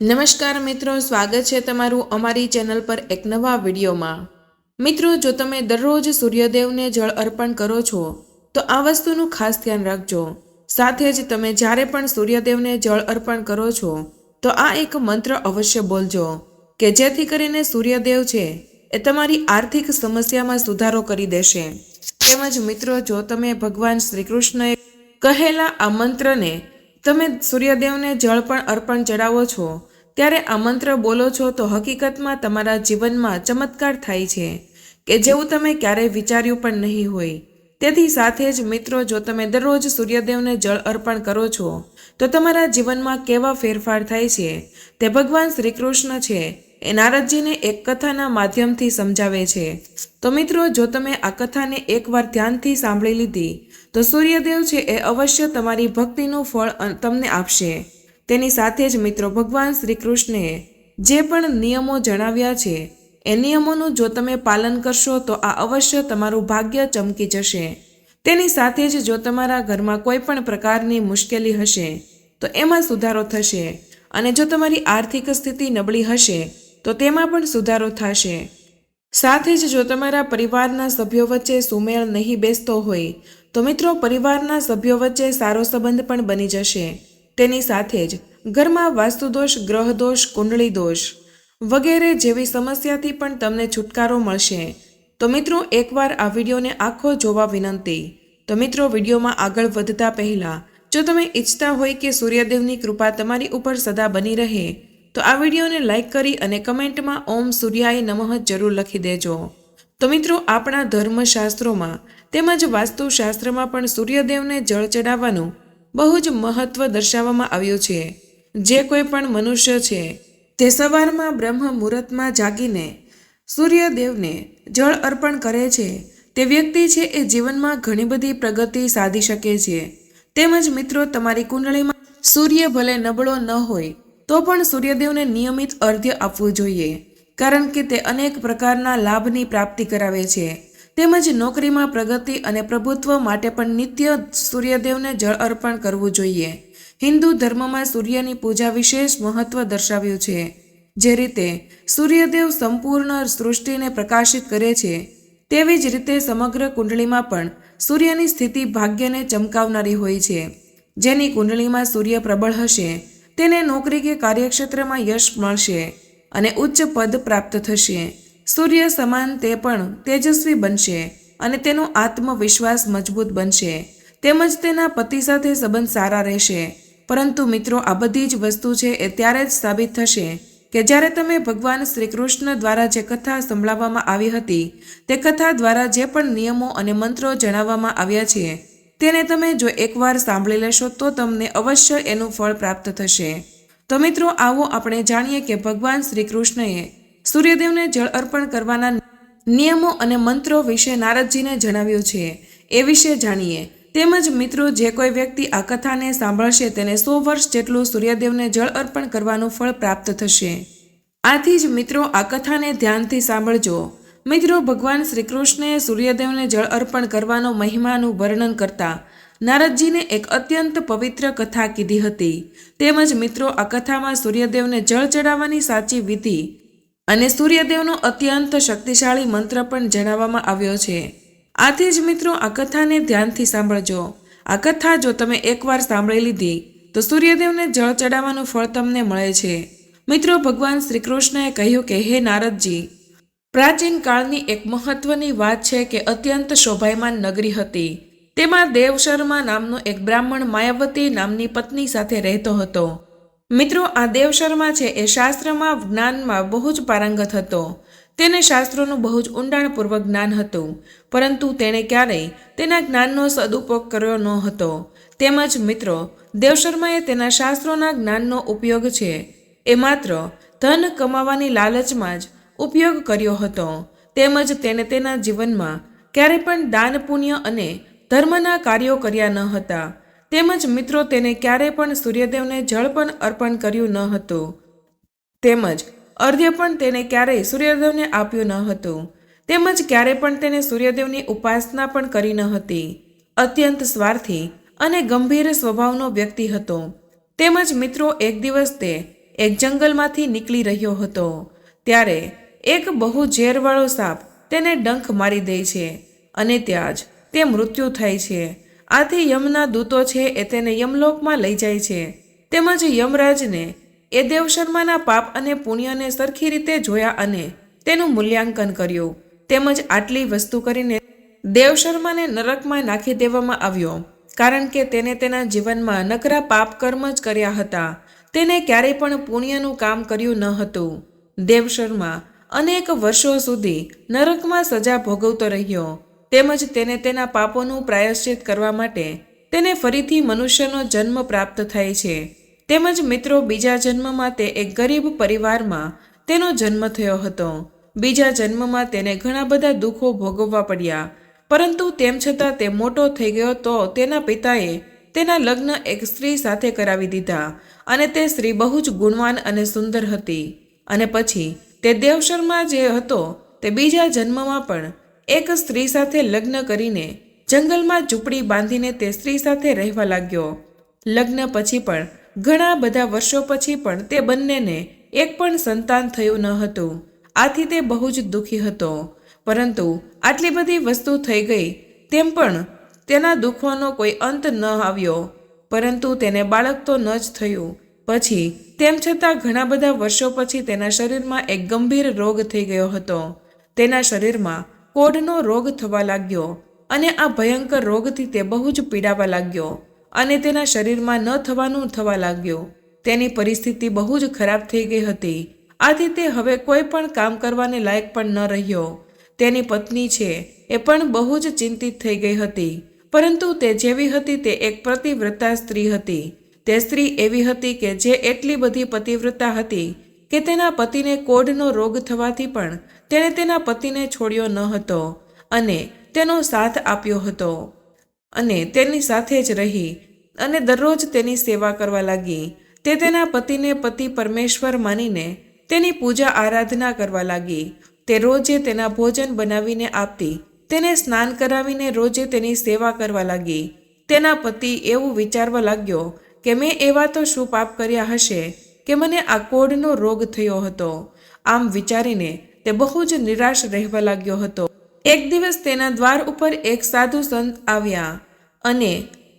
નમસ્કાર મિત્રો, સ્વાગત છે તમારું અમારી ચેનલ પર એક નવા વિડીયોમાં। મિત્રો, જો તમે દરરોજ સૂર્યદેવને જળ અર્પણ કરો છો તો આ વસ્તુનું ખાસ ધ્યાન રાખજો। સાથે જ તમે જ્યારે પણ સૂર્યદેવને જળ અર્પણ કરો છો તો આ એક મંત્ર અવશ્ય બોલજો કે જેથી કરીને સૂર્યદેવ છે એ તમારી આર્થિક સમસ્યામાં સુધારો કરી દેશે। તેમજ મિત્રો, જો તમે ભગવાન શ્રી કૃષ્ણએ કહેલા આ મંત્રને તમે સૂર્યદેવને જળ પણ અર્પણ ચડાવો છો ત્યારે આ મંત્ર બોલો છો તો હકીકતમાં તમારા જીવનમાં ચમત્કાર થાય છે કે જેવું તમે ક્યારેય વિચાર્યું પણ નહીં હોય। તેથી સાથે જ મિત્રો, જો તમે દરરોજ સૂર્યદેવને જળ અર્પણ કરો છો તો તમારા જીવનમાં કેવા ફેરફાર થાય છે તે ભગવાન શ્રી કૃષ્ણ છે એ નારદજીને એક કથાના માધ્યમથી સમજાવે છે। તો મિત્રો, જો તમે આ કથાને એકવાર ધ્યાનથી સાંભળી લીધી તો સૂર્યદેવ છે એ અવશ્ય તમારી ભક્તિનું ફળ તમને આપશે। તેની સાથે જ મિત્રો, ભગવાન શ્રી કૃષ્ણએ જે પણ નિયમો જણાવ્યા છે એ નિયમોનું જો તમે પાલન કરશો તો આ અવશ્ય તમારું ભાગ્ય ચમકી જશે। તેની સાથે જ જો તમારા ઘરમાં કોઈ પણ પ્રકારની મુશ્કેલી હશે તો એમાં સુધારો થશે અને જો તમારી આર્થિક સ્થિતિ નબળી હશે તો તેમાં પણ સુધારો થશે। સાથે જ જો તમારા પરિવારના સભ્યો વચ્ચે સુમેળ નહીં બેસતો હોય તો મિત્રો, પરિવારના સભ્યો વચ્ચે સારો સંબંધ પણ બની જશે। તેની સાથે જ ઘરમાં વાસ્તુદોષ, ગ્રહદોષ, કુંડળી દોષ વગેરે જેવી સમસ્યાથી પણ તમને છુટકારો મળશે। તો મિત્રો, એકવાર આ વિડીયોને આખો જોવા વિનંતી। તો મિત્રો, વિડીયોમાં આગળ વધતા પહેલાં જો તમે ઈચ્છતા હોય કે સૂર્યદેવની કૃપા તમારી ઉપર સદા બની રહે તો આ વિડીયોને લાઇક કરી અને કમેન્ટમાં ઓમ સૂર્યાય નમઃ જરૂર લખી દેજો। તો મિત્રો, આપણા ધર્મશાસ્ત્રોમાં તેમજ વાસ્તુશાસ્ત્રમાં પણ સૂર્યદેવને જળ ચડાવવાનું બહુ જ મહત્વ દર્શાવવામાં આવ્યું છે। જે કોઈ પણ મનુષ્ય છે તે સવારમાં બ્રહ્મ મુહૂર્તમાં જાગીને સૂર્યદેવને જળ અર્પણ કરે છે તે વ્યક્તિ છે એ જીવનમાં ઘણી બધી પ્રગતિ સાધી શકે છે। તેમજ મિત્રો, તમારી કુંડળીમાં સૂર્ય ભલે નબળો ન હોય તો પણ સૂર્યદેવને નિયમિત અર્ઘ્ય આપવું જોઈએ, કારણ કે તે અનેક પ્રકારના લાભની પ્રાપ્તિ કરાવે છે। તેમજ નોકરીમાં પ્રગતિ અને પ્રભુત્વ માટે પણ નિત્ય સૂર્યદેવને જળ અર્પણ કરવું જોઈએ। હિન્દુ ધર્મમાં સૂર્યની પૂજા વિશેષ મહત્વ દર્શાવ્યું છે। જે રીતે સૂર્યદેવ સંપૂર્ણ સૃષ્ટિને પ્રકાશિત કરે છે તેવી જ રીતે સમગ્ર કુંડળીમાં પણ સૂર્યની સ્થિતિ ભાગ્યને ચમકાવનારી હોય છે। જેની કુંડળીમાં સૂર્ય પ્રબળ હશે તેને નોકરી કે કાર્યક્ષેત્રમાં યશ મળશે અને ઉચ્ચ પદ પ્રાપ્ત થશે। સૂર્ય સમાન તે પણ તેજસ્વી બનશે અને તેનો આત્મવિશ્વાસ મજબૂત બનશે। તેમજ તેના પતિ સાથે સંબંધ સારા રહેશે। પરંતુ મિત્રો, આ બધી જ વસ્તુ છે એ ત્યારે જ સાબિત થશે કે જ્યારે તમે ભગવાન શ્રી કૃષ્ણ દ્વારા જે કથા સંભળાવવામાં આવી હતી તે કથા દ્વારા જે પણ નિયમો અને મંત્રો જણાવવામાં આવ્યા છે તેને તમે જો એકવાર સાંભળી લેશો તો તમને અવશ્ય એનું ફળ પ્રાપ્ત થશે। તો મિત્રો, આવો આપણે જાણીએ કે ભગવાન શ્રી કૃષ્ણએ સૂર્યદેવને જળ અર્પણ કરવાના નિયમો અને મંત્રો વિશે નારદજીને જણાવ્યું છે એ વિશે જાણીએ। તેમજ મિત્રો, જે કોઈ વ્યક્તિ આ કથાને સાંભળશે તેને 100 વર્ષ જેટલું સૂર્યદેવને જળ અર્પણ કરવાનું ફળ પ્રાપ્ત થશે। આથી જ મિત્રો, આ કથાને ધ્યાનથી સાંભળજો। મિત્રો, ભગવાન શ્રી કૃષ્ણએ સૂર્યદેવને જળ અર્પણ કરવાનો મહિમાનું વર્ણન કરતા નારદજીને એક અત્યંત પવિત્ર કથા કીધી હતી। તેમજ મિત્રો, આ કથામાં સૂર્યદેવને જળ ચડાવવાની સાચી વિધિ અને સૂર્યદેવનો અત્યંત શક્તિશાળી મંત્ર પણ જણાવવામાં આવ્યો છે। આથી જ મિત્રો, આ કથાને ધ્યાનથી સાંભળજો। આ કથા જો તમે એકવાર સાંભળી લીધી તો સૂર્યદેવને જળ ચડાવવાનું ફળ તમને મળે છે। મિત્રો, ભગવાન શ્રી કૃષ્ણએ કહ્યું કે હે નારદજી, પ્રાચીન કાળની એક મહત્વની વાત છે કે અત્યંત શોભાયમાન નગરી હતી। તેમાં દેવશર્મા નામનો એક બ્રાહ્મણ માયાવતી નામની પત્ની સાથે રહેતો હતો। મિત્રો, આ દેવશર્મા છે એ શાસ્ત્રમાં જ્ઞાનમાં બહુ જ પારંગત હતો। તેને શાસ્ત્રોનું બહુ જ ઊંડાણપૂર્વક જ્ઞાન હતું, પરંતુ તેણે ક્યારેય તેના જ્ઞાનનો સદુપયોગ કર્યો ન હતો। તેમજ મિત્રો, દેવશર્માએ તેના શાસ્ત્રોના જ્ઞાનનો ઉપયોગ છે એ માત્ર ધન કમાવાની લાલચમાં જ ઉપયોગ કર્યો હતો। તેમજ તેણે તેના જીવનમાં ક્યારેય પણ દાન, પુણ્ય અને ધર્મના કાર્યો કર્યા ન હતા। તેમજ મિત્રો, તેને ક્યારેય પણ સૂર્યદેવને જળ પણ અર્પણ કર્યું ન હતું। તેમજ અર્ઘ્ય પણ તેને ક્યારેય સૂર્યદેવને આપ્યું ન હતું। તેમજ ક્યારેય પણ તેને સૂર્યદેવની ઉપાસના પણ કરી ન હતી। અત્યંત સ્વાર્થી અને ગંભીર સ્વભાવનો વ્યક્તિ હતો। તેમજ મિત્રો, એક દિવસ તે એક જંગલમાંથી નીકળી રહ્યો હતો ત્યારે એક બહુ ઝેરવાળો સાપ તેને ડંખ મારી દે છે અને ત્યાં જ તે મૃત્યુ થાય છે. આથી યમના દૂતો છે એ તેને યમલોકમાં લઈ જાય છે. તેમજ યમરાજને એ દેવશર્માના પાપ અને પુણ્યને સરખી રીતે જોયા અને તેનું મૂલ્યાંકન કર્યું. તેમજ આટલી વસ્તુ કરીને દેવશર્માને નરકમાં નાખી દેવામાં આવ્યો, કારણ કે તેને તેના જીવનમાં નકરા પાપ કર્મ જ કર્યા હતા. તેને ક્યારેય પણ પુણ્યનું કામ કર્યું ન હતું. દેવશર્મા અનેક વર્ષો સુધી નરકમાં સજા ભોગવતો રહ્યો. તેમજ તેને તેના પાપોનું પ્રાયશ્ચિત કરવા માટે તેને ફરીથી મનુષ્યનો જન્મ પ્રાપ્ત થાય છે. તેમજ મિત્રો, બીજા જન્મમાં તે એક ગરીબ પરિવારમાં તેનો જન્મ થયો હતો. બીજા જન્મમાં તેને ઘણા બધા દુઃખો ભોગવવા પડ્યા, પરંતુ તેમ છતાં તે મોટો થઈ ગયો તો તેના પિતાએ તેના લગ્ન એક સ્ત્રી સાથે કરાવી દીધા અને તે સ્ત્રી બહુ જ ગુણવાન અને સુંદર હતી. અને પછી તે દેવશર્મા જે હતો તે બીજા જન્મમાં પણ એક સ્ત્રી સાથે લગ્ન કરીને જંગલમાં ઝૂંપડી બાંધીને તે સ્ત્રી સાથે રહેવા લાગ્યો. લગ્ન પછી પણ ઘણા બધા વર્ષો પછી પણ તે બંનેને એક પણ સંતાન થયું ન હતું. આથી તે બહુ જ દુઃખી હતો. પરંતુ આટલી બધી વસ્તુ થઈ ગઈ તેમ પણ તેના દુઃખોનો કોઈ અંત ન આવ્યો, પરંતુ તેને બાળક તો ન જ થયું. પછી તેમ છતાં ઘણા બધા વર્ષો પછી તેના શરીરમાં એક ગંભીર રોગ થઈ ગયો હતો. તેના શરીરમાં કોઢનો રોગ થવા લાગ્યો અને આ ભયંકર રોગથી તે બહુ જ પીડાવા લાગ્યો અને તેના શરીરમાં ન થવાનું થવા લાગ્યું. તેની પરિસ્થિતિ બહુ જ ખરાબ થઈ ગઈ હતી. આથી તે હવે કોઈ પણ કામ કરવાને લાયક પણ ન રહ્યો. તેની પત્ની છે એ પણ બહુ જ ચિંતિત થઈ ગઈ હતી, પરંતુ તે જેવી હતી તે એક પતિવ્રતા સ્ત્રી હતી. તે સ્ત્રી એવી હતી કે જે એટલી બધી પતિવ્રતા હતી કે તેના પતિને કોઢનો રોગ થવાથી પણ તેણે તેના પતિને છોડ્યો ન હતો અને તેનો સાથ આપ્યો હતો અને તેની સાથે જ રહી અને દરરોજ તેની સેવા કરવા લાગી. તે તેના પતિને પતિ પરમેશ્વર માનીને તેની પૂજા આરાધના કરવા લાગી. તે રોજે તેના ભોજન બનાવીને આપતી, તેને સ્નાન કરાવીને રોજે તેની સેવા કરવા લાગી. તેના પતિ એવું વિચારવા લાગ્યો કે મેં એવા તો શું પાપ કર્યા હશે કે મને આ કોઢનો રોગ થયો હતો. આમ વિચારીને તે બહુ જ નિરાશ રહેવા લાગ્યો હતો. એક દિવસ તેના દ્વાર ઉપર એક સાધુ સંત આવ્યા અને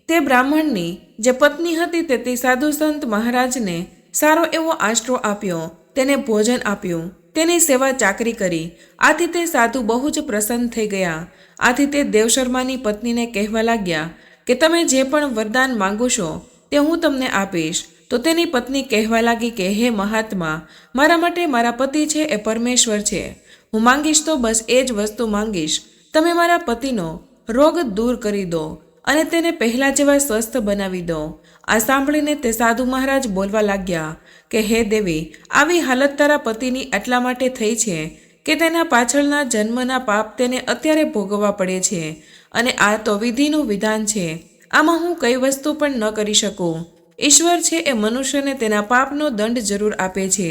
તે બ્રાહ્મણની જે પત્ની હતી તે સાધુ સંત મહારાજને સારો એવો આશરો આપ્યો, તેને ભોજન આપ્યું, તેની સેવા ચાકરી કરી. આથી તે સાધુ બહુ જ પ્રસન્ન થઈ ગયા. આથી તે દેવશર્માની પત્નીને કહેવા લાગ્યા કે તમે જે પણ વરદાન માંગો છો તે હું તમને આપીશ. તો તેની પત્ની કહેવા લાગી કે હે મહાત્મા, મારા માટે મારા પતિ છે એ પરમેશ્વર છે. હું માંગીશ તો બસ એ જ વસ્તુ માંગીશ. તમે મારા પતિનો રોગ દૂર કરી દો અને તેને પહેલા જેવા સ્વસ્થ બનાવી દો. આ સાંભળીને તે સાધુ મહારાજ બોલવા લાગ્યા કે હે દેવી, આવી હાલત તારા પતિની એટલા માટે થઈ છે કે તેના પાછળના જન્મના પાપ તેને અત્યારે ભોગવવા પડે છે અને આ તો વિધિનું વિધાન છે. આમાં હું કઈ વસ્તુ પણ ન કરી શકું. ઈશ્વર છે એ મનુષ્યને તેના પાપનો દંડ જરૂર આપે છે.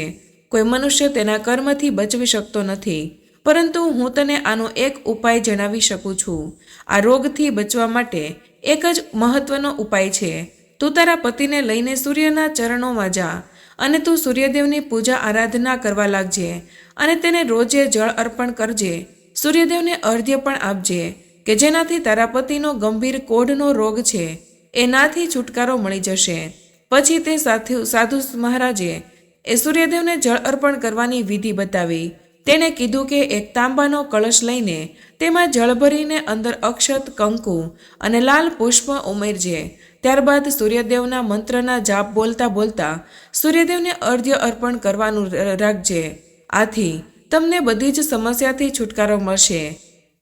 કોઈ મનુષ્ય તેના કર્મથી બચવી શકતો નથી. પરંતુ હું તને આનો એક ઉપાય જણાવી શકું છું. આ રોગથી બચવા માટે એક જ મહત્વનો ઉપાય છે. તું તારા પતિને લઈને સૂર્યના ચરણોમાં જા અને તું સૂર્યદેવની પૂજા આરાધના કરવા લાગજે અને તેને રોજે જળ અર્પણ કરજે. સૂર્યદેવને અર્ધ્ય પણ આપજે કે જેનાથી તારા પતિનો ગંભીર કોઢનો રોગ છે એનાથી છુટકારો મળી જશે. પછી તે સાધુ મહારાજે એ સૂર્યદેવને જળ અર્પણ કરવાની વિધિ બતાવી. તેણે કીધું કે એક તાંબાનો કળશ લઈને તેમાં જળ ભરીને અંદર અક્ષત, કંકુ અને લાલ પુષ્પ ઉમેરજે. ત્યારબાદ સૂર્યદેવના મંત્રના જાપ બોલતા બોલતા સૂર્યદેવને અર્ધ્ય અર્પણ કરવાનું રાખજે. આથી તમને બધી જ સમસ્યાથી છુટકારો મળશે.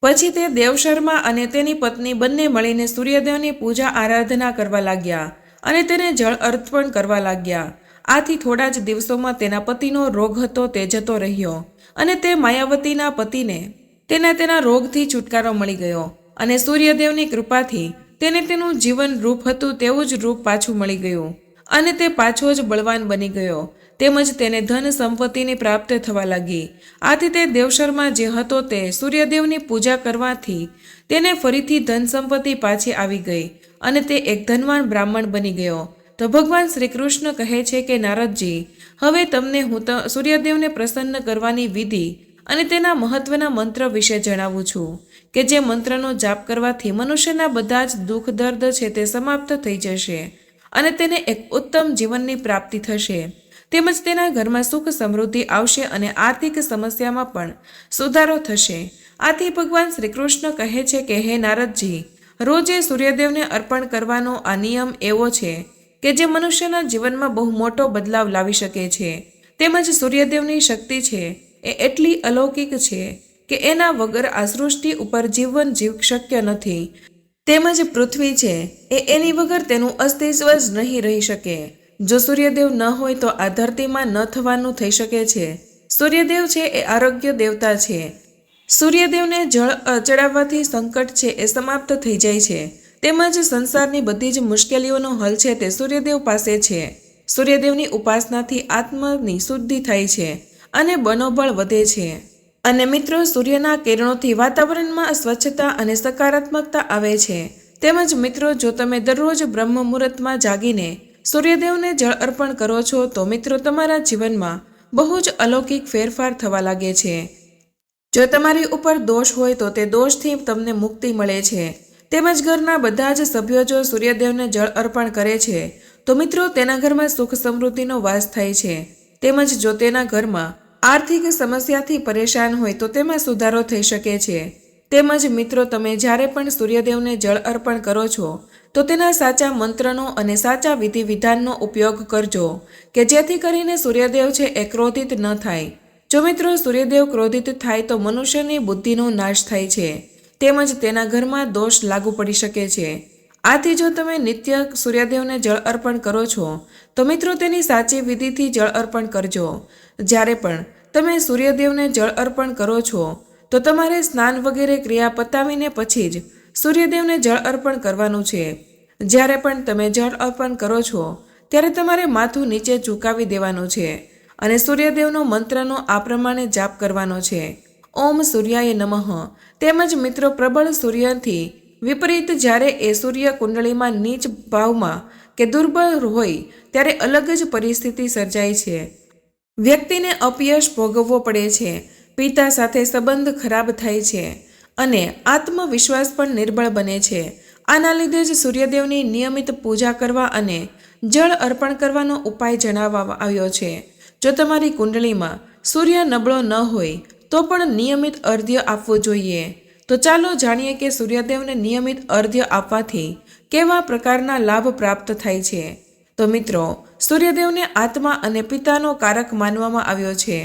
પછી તે દેવશર્મા અને તેની પત્ની બંને મળીને સૂર્યદેવની પૂજા આરાધના કરવા લાગ્યા અને તેને જળ અર્પણ કરવા લાગ્યા. આથી થોડા જ દિવસોમાં તેના પતિનો રોગ હતો તે જતો રહ્યો અને તે માયાવતીના પતિને તેના રોગથી છુટકારો મળી ગયો અને સૂર્યદેવની કૃપાથી તેને તેનું જીવન રૂપ હતું તેવું જ રૂપ પાછું મળી ગયું અને તે પાછો જ બળવાન બની ગયો. તેમજ તેને ધન સંપત્તિની પ્રાપ્ત થવા લાગી. આથી તે દેવશર્મા જે હતો તે સૂર્યદેવની પૂજા કરવાથી તેને ફરીથી ધન સંપત્તિ પાછી આવી ગઈ અને તે એક ધનવાન બ્રાહ્મણ બની ગયો. તો ભગવાન શ્રી કૃષ્ણ કહે છે કે નારદજી, હવે તમને હું સૂર્યદેવને પ્રસન્ન કરવાની વિધિ અને તેના મહત્વના મંત્ર વિશે જણાવું છું કે જે મંત્રનો જાપ કરવાથી મનુષ્યના બધા જ દુઃખ દર્દ છે તે સમાપ્ત થઈ જશે અને તેને એક ઉત્તમ જીવનની પ્રાપ્તિ થશે. તેમજ તેના ઘરમાં સુખ સમૃદ્ધિ આવશે અને આર્થિક સમસ્યામાં પણ સુધારો થશે. આથી ભગવાન શ્રી કૃષ્ણ કહે છે કે હે નારદજી, રોજે સૂર્યદેવને અર્પણ કરવાનો આ નિયમ એવો છે કે જે મનુષ્યના જીવનમાં બહુ મોટો બદલાવ લાવી શકે છે. તેમજ સૂર્યદેવની શક્તિ છે એ એટલી અલૌકિક છે કે એના વગર આ સૃષ્ટિ ઉપર જીવન શક્ય નથી. તેમજ પૃથ્વી છે એ એની વગર તેનું અસ્તિત્વ જ નહીં રહી શકે. જો સૂર્યદેવ ન હોય તો આ ધરતીમાં ન થવાનું થઈ શકે છે. સૂર્યદેવ છે એ આરોગ્ય દેવતા છે. સૂર્યદેવને જળ ચડાવવાથી સંકટ છે એ સમાપ્ત થઈ જાય છે. તેમજ સંસારની બધી જ મુશ્કેલીઓનો હલ છે તે સૂર્યદેવ પાસે છે. સૂર્યદેવની ઉપાસનાથી આત્માની શુદ્ધિ થાય છે અને મનોબળ વધે છે. અને મિત્રો, સૂર્યના કિરણોથી વાતાવરણમાં સ્વચ્છતા અને સકારાત્મકતા આવે છે. તેમજ મિત્રો, જો તમે દરરોજ બ્રહ્મ મુહૂર્તમાં જાગીને સૂર્યદેવને જળ અર્પણ કરો છો તો મિત્રો તમારા જીવનમાં બહુ જ અલૌકિક ફેરફાર થવા લાગે છે. જો તમારી ઉપર દોષ હોય તો તે દોષથી તમને મુક્તિ મળે છે. તેમજ ઘરના બધા જ સભ્યો જો સૂર્યદેવને જળ અર્પણ કરે છે તો મિત્રો તેના ઘરમાં સુખ સમૃદ્ધિનો વાસ થાય છે. તેમજ જો તેના ઘરમાં આર્થિક સમસ્યાથી પરેશાન હોય તો તેમાં સુધારો થઈ શકે છે. તેમજ મિત્રો, તમે જ્યારે પણ સૂર્યદેવને જળ અર્પણ કરો છો તો તેના સાચા મંત્રનો અને સાચા વિધિ વિધાનનો ઉપયોગ કરજો કે જેથી કરીને સૂર્યદેવ છે એ ક્રોધિત ન થાય. જો મિત્રો સૂર્યદેવ ક્રોધિત થાય તો મનુષ્યની બુદ્ધિનો નાશ થાય છે. તેમજ તેના ઘરમાં દોષ લાગુ પડી શકે છે. આથી જો તમે નિત્ય સૂર્યદેવને જળ અર્પણ કરો છો તો મિત્રો તેની સાચી વિધિથી જળ અર્પણ કરજો. જ્યારે પણ તમે સૂર્યદેવને જળ અર્પણ કરો છો તો તમારે સ્નાન વગેરે ક્રિયા પતાવીને પછી જ સૂર્યદેવને જળ અર્પણ કરવાનું છે. જ્યારે પણ તમે જળ અર્પણ કરો છો ત્યારે તમારે માથું નીચે ઝુકાવી દેવાનું છે અને સૂર્યદેવનો મંત્રનો આ પ્રમાણે જાપ કરવાનો છે: ઓમ સૂર્યાય નમઃ. તેમજ મિત્રો, પ્રબળ સૂર્યથી વિપરીત જ્યારે એ સૂર્ય કુંડળીમાં નીચ ભાવમાં કે દુર્બળ હોય ત્યારે અલગ જ પરિસ્થિતિ સર્જાય છે. વ્યક્તિને અપયશ ભોગવવો પડે છે, પિતા સાથે સંબંધ ખરાબ થાય છે અને આત્મવિશ્વાસ પણ નિર્બળ બને છે. આના લીધે જ સૂર્યદેવની નિયમિત પૂજા કરવા અને જળ અર્પણ કરવાનો ઉપાય જણાવવામાં આવ્યો છે. જો તમારી કુંડળીમાં સૂર્ય નબળો ન હોય તો પણ નિયમિત અર્ધ્ય આપવું જોઈએ. તો ચાલો જાણીએ કે સૂર્યદેવને નિયમિત અર્ધ્ય આપવાથી કેવા પ્રકારના લાભ પ્રાપ્ત થાય છે. તો મિત્રો, સૂર્યદેવને આત્મા અને પિતાનો કારક માનવામાં આવ્યો છે.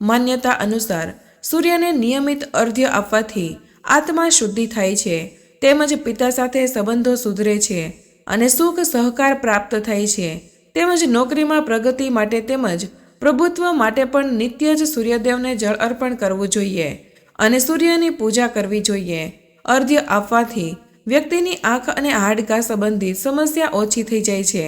માન્યતા અનુસાર સૂર્યને નિયમિત અર્ધ્ય આપવાથી આત્મા શુદ્ધિ થાય છે. તેમજ પિતા સાથે સંબંધો સુધરે છે અને સુખ સહકાર પ્રાપ્ત થાય છે. તેમજ નોકરીમાં પ્રગતિ માટે તેમજ પ્રભુત્વ માટે પણ નિત્ય જ સૂર્યદેવને જળ અર્પણ કરવું જોઈએ અને સૂર્યની પૂજા કરવી જોઈએ. અર્ધ્ય આપવાથી વ્યક્તિની આંખ અને હાડકાં સંબંધિત સમસ્યા ઓછી થઈ જાય છે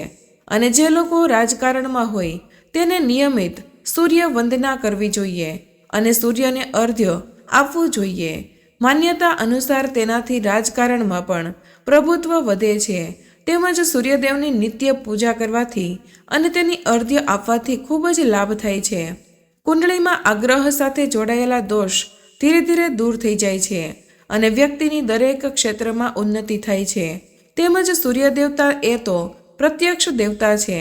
અને જે લોકો રાજકારણમાં હોય તેને નિયમિત સૂર્ય વંદના કરવી જોઈએ અને સૂર્યને અર્ધ્ય આપવું જોઈએ. માન્યતા અનુસાર તેનાથી રાજકારણમાં પણ પ્રભુત્વ વધે છે. તેમજ સૂર્યદેવની નિત્ય પૂજા કરવાથી અને તેની અર્ધ્ય આપવાથી ખૂબ જ લાભ થાય છે. કુંડળીમાં આગ્રહ સાથે જોડાયેલા દોષ ધીરે ધીરે દૂર થઈ જાય છે અને વ્યક્તિની દરેક ક્ષેત્રમાં ઉન્નતિ થાય છે. તેમજ સૂર્ય દેવતા એ તો પ્રત્યક્ષ દેવતા છે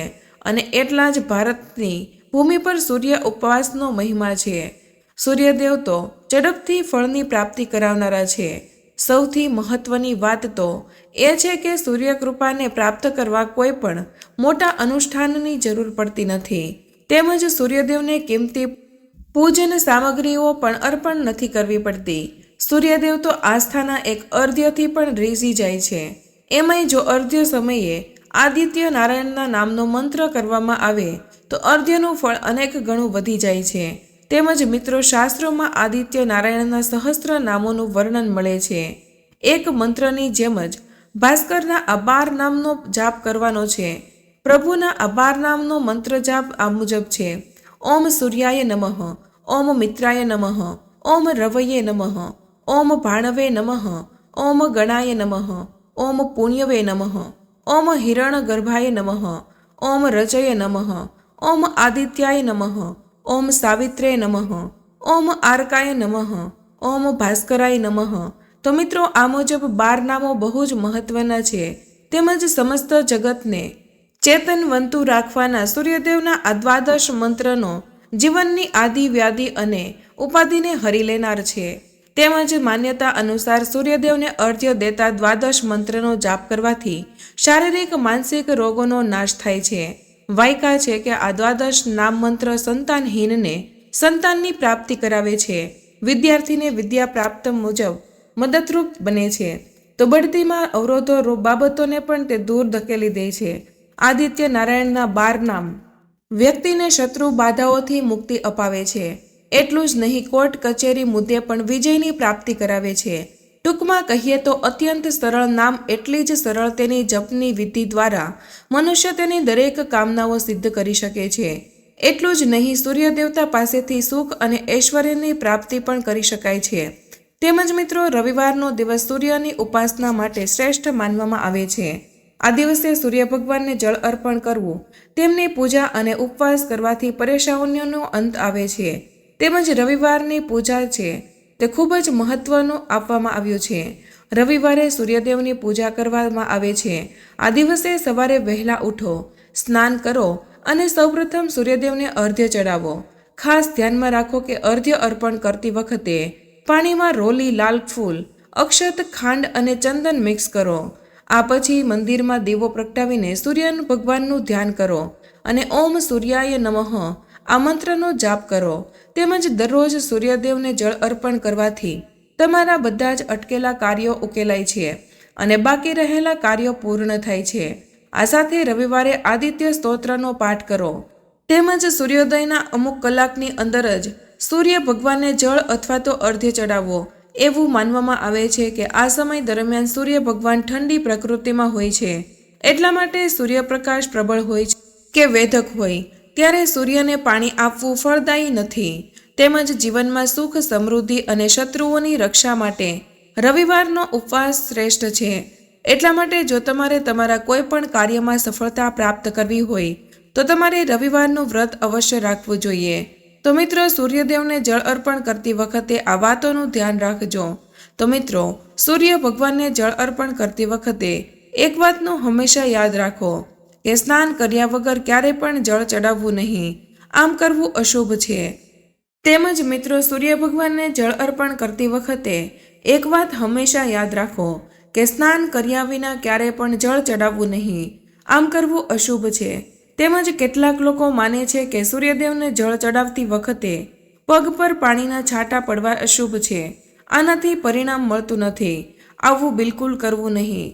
અને એટલા જ ભારતની ભૂમિ પર સૂર્ય ઉપવાસનો મહિમા છે. સૂર્યદેવ તો ઝડપથી ફળની પ્રાપ્તિ કરાવનારા છે. સૌથી મહત્વની વાત તો એ છે કે સૂર્ય કૃપાને પ્રાપ્ત કરવા કોઈ પણ મોટા અનુષ્ઠાનની જરૂર પડતી નથી. તેમજ સૂર્યદેવને કિંમતી પૂજન સામગ્રીઓ પણ અર્પણ નથી કરવી પડતી. સૂર્યદેવ તો આસ્થાના એક અર્ધ્યથી પણ રીઝી જાય છે. એમાંય જો અર્ધ્ય સમયે આદિત્ય નારાયણના નામનો મંત્ર કરવામાં આવે તો અર્ધ્યનું ફળ અનેક ગણું વધી જાય છે. તેમજ મિત્રો, શાસ્ત્રોમાં આદિત્ય નારાયણના સહસ્ત્ર નામોનું વર્ણન મળે છે. એક મંત્રની જેમ જ ભાસ્કરના અબાર નામનો જાપ કરવાનો છે. પ્રભુના અબાર નામનો મંત્ર જાપ આ મુજબ છે: ઓમ સૂર્યાય નમઃ, ઓમ મિત્રાય નમઃ, ઓમ રવયે નમઃ, ઓમ ભાણવે નમઃ, ઓમ ગણાય નમઃ, ઓમ પુણ્યવે નમઃ, ઓમ હિરણ ગર્ભાય નમઃ, ઓમ રજય નમઃ, ઓમ આદિત્યાય નમઃ, ઓમ સાવિત્રે નમઃ, ઓમ આર્કાય નમઃ, ઓમ ભાસ્કરાય નમઃ. તો મિત્રો, આ મુજબ 12 નામો બહુ જ મહત્વના છે. તેમજ સમસ્ત જગતને ચેતનવંતુ રાખવાના સૂર્યદેવના આ 12 મંત્રનો જીવનની આદિ વ્યાધિ અને ઉપાધિને હરી લેનાર છે. તેમજ માન્યતા અનુસાર સૂર્યદેવને અર્ઘ્ય દેતા 12 મંત્રનો જાપ કરવાથી શારીરિક માનસિક રોગોનો નાશ થાય છે. વાયકા છે કે આ 12 નામ મંત્ર સંતાનહીનને સંતાનની પ્રાપ્તિ કરાવે છે. વિદ્યાર્થીને વિદ્યા પ્રાપ્ત મુજબ મદદરૂપ બને છે. તો બઢતીમાં અવરોધો બાબતોને પણ તે દૂર ધકેલી દે છે. આદિત્ય નારાયણના 12 નામ વ્યક્તિને શત્રુ બાધાઓથી મુક્તિ અપાવે છે. એટલું જ નહીં, કોર્ટ કચેરી મુદ્દે પણ વિજયની પ્રાપ્તિ કરાવે છે. ટૂંકમાં કહીએ તો અત્યંત સરળ નામ, એટલી જ સરળ તેની જપની વિધિ દ્વારા મનુષ્ય તેની દરેક કામનાઓ સિદ્ધ કરી શકે છે. એટલું જ નહીં, સૂર્ય દેવતા પાસેથી સુખ અને ઐશ્વર્યની પ્રાપ્તિ પણ કરી શકાય છે. તેમજ મિત્રો, રવિવારનો દિવસ સૂર્યની ઉપાસના માટે શ્રેષ્ઠ માનવામાં આવે છે. આ દિવસે સૂર્ય ભગવાનને જળ અર્પણ કરવું, તેમની પૂજા અને ઉપવાસ કરવાથી પરેશાનીઓનો અંત આવે છે. તેમજ રવિવારની પૂજા છે તે ખૂબ જ મહત્વનું આપવામાં આવ્યું છે. રવિવારે સૂર્યદેવની પૂજા કરવામાં આવે છે. આ દિવસે સવારે વહેલા ઉઠો, સ્નાન કરો અને સૌપ્રથમ સૂર્યદેવને અર્ઘ્ય ચડાવો. ખાસ ધ્યાનમાં રાખો કે અર્ઘ્ય અર્પણ કરતી વખતે પાણીમાં રોલી લાલ ફૂલ, અક્ષત, ખાંડ અને ચંદન મિક્સ કરો. આ પછી મંદિરમાં દીવો પ્રગટાવીને સૂર્ય ભગવાનનું ધ્યાન કરો અને ઓમ સૂર્યાય નમઃ આ મંત્રનો જાપ કરો. તેમજ દરરોજ સૂર્યદેવને જળ અર્પણ કરવાથી તમારા બધા જ અટકેલા કાર્યો ઉકેલાય છે અને બાકી રહેલા કાર્યો પૂર્ણ થાય છે. આ સાથે રવિવારે આદિત્ય સ્તોત્રનો પાઠ કરો. તેમજ સૂર્યોદયના અમુક કલાકની અંદર જ સૂર્ય ભગવાનને જળ અથવા તો અર્ઘ્ય ચડાવો. એવું માનવામાં આવે છે કે આ સમય દરમિયાન સૂર્ય ભગવાન ઠંડી પ્રકૃતિમાં હોય છે. એટલા માટે સૂર્યપ્રકાશ પ્રબળ હોય છે કે વેધક હોય ત્યારે સૂર્યને પાણી આપવું ફળદાયી નથી. તેમજ જીવનમાં સુખ, સમૃદ્ધિ અને શત્રુઓની રક્ષા માટે રવિવારનો ઉપવાસ શ્રેષ્ઠ છે. એટલા માટે જો તમારે તમારા કોઈ પણ કાર્યમાં સફળતા પ્રાપ્ત કરવી હોય તો તમારે રવિવારનું વ્રત અવશ્ય રાખવું જોઈએ. તો મિત્રો, સૂર્યદેવને જળ અર્પણ કરતી વખતે આ વાતોનું ધ્યાન રાખજો. તો મિત્રો, સૂર્ય ભગવાનને જળ અર્પણ કરતી વખતે એક વાતનું હંમેશા યાદ રાખો કે સ્નાન કર્યા વગર ક્યારે પણ જળ ચડાવવું નહીં. આમ કરવું અશુભ છે. તેમજ મિત્રો, સૂર્ય ભગવાનને જળ અર્પણ કરતી વખતે એક વાત હંમેશા યાદ રાખો કે સ્નાન કર્યા વિના ક્યારે પણ જળ ચડાવવું નહીં. આમ કરવું અશુભ છે. તેમજ કેટલાક લોકો માને છે કે સૂર્યદેવને જળ ચડાવતી વખતે પગ પર પાણીના છાંટા પડવા અશુભ છે. આનાથી પરિણામ મળતું નથી. આવું બિલકુલ કરવું નહીં.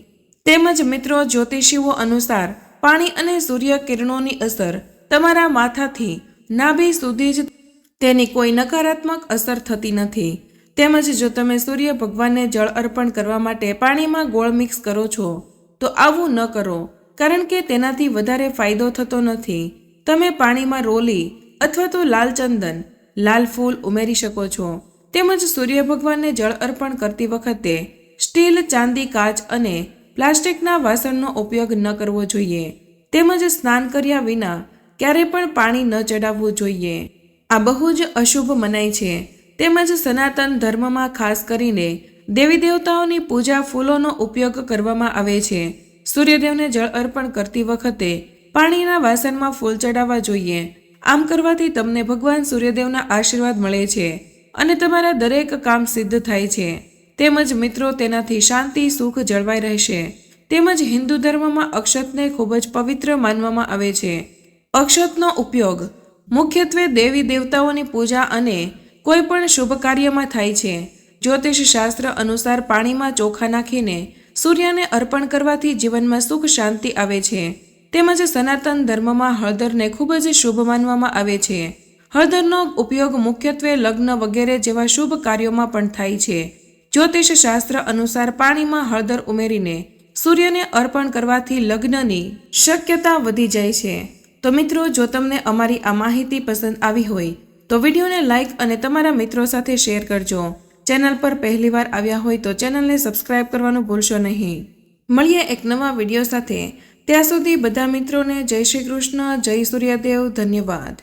તેમજ મિત્રો, જ્યોતિષીઓ અનુસાર પાણી અને સૂર્ય કિરણોની અસર તમારા માથાથી નાભી સુધી જ તેની કોઈ નકારાત્મક અસર થતી નથી. તેમજ જો તમે સૂર્ય ભગવાનને જળ અર્પણ કરવા માટે પાણીમાં ગોળ મિક્સ કરો છો તો આવું ન કરો, કારણ કે તેનાથી વધારે ફાયદો થતો નથી. તમે પાણીમાં રોલી અથવા તો લાલ ચંદન, લાલ ફૂલ ઉમેરી શકો છો. તેમજ સૂર્ય ભગવાનને જળ અર્પણ કરતી વખતે સ્ટીલ, ચાંદી, કાચ અને પ્લાસ્ટિકના વાસણનો ઉપયોગ ન કરવો જોઈએ. તેમજ સ્નાન કર્યા વિના ક્યારે પણ પાણી ન ચડાવવું જોઈએ. આ બહુ જ અશુભ મનાય છે. તેમજ સનાતન ધર્મમાં ખાસ કરીને દેવી દેવતાઓની પૂજા ફૂલોનો ઉપયોગ કરવામાં આવે છે. સૂર્યદેવને જળ અર્પણ કરતી વખતે પાણીના વાસણમાં ફૂલ ચડાવવા જોઈએ. આમ કરવાથી તમને ભગવાન સૂર્યદેવના આશીર્વાદ મળે છે અને તમારા દરેક કામ સિદ્ધ થાય છે. તેમજ મિત્રો, તેનાથી શાંતિ, સુખ જળવાઈ રહેશે. તેમજ હિન્દુ ધર્મમાં અક્ષતને ખૂબ જ પવિત્ર માનવામાં આવે છે. અક્ષતનો ઉપયોગ મુખ્યત્વે દેવી દેવતાઓની પૂજા અને કોઈ પણ શુભ કાર્યમાં થાય છે. જ્યોતિષ શાસ્ત્ર અનુસાર પાણીમાં ચોખા નાખીને સૂર્યને અર્પણ કરવાથી જીવનમાં સુખ શાંતિ આવે છે. તેમજ સનાતન ધર્મમાં હળદરને ખૂબ જ શુભ માનવામાં આવે છે. હળદરનો ઉપયોગ મુખ્યત્વે લગ્ન વગેરે જેવા શુભ કાર્યોમાં પણ થાય છે. જ્યોતિષ શાસ્ત્ર અનુસાર પાણીમાં હળદર ઉમેરીને સૂર્યને અર્પણ કરવાથી લગ્નની શક્યતા વધી જાય છે. તો મિત્રો, જો તમને અમારી આ માહિતી પસંદ આવી હોય તો વિડીયોને લાઇક અને તમારા મિત્રો સાથે શેર કરજો. ચેનલ પર પહેલીવાર આવ્યા હોય તો ચેનલને સબસ્ક્રાઇબ કરવાનું ભૂલશો નહીં. મળીએ એક નવા વિડીયો સાથે. ત્યાં સુધી બધા મિત્રોને જય શ્રી કૃષ્ણ, જય સૂર્યદેવ, ધન્યવાદ.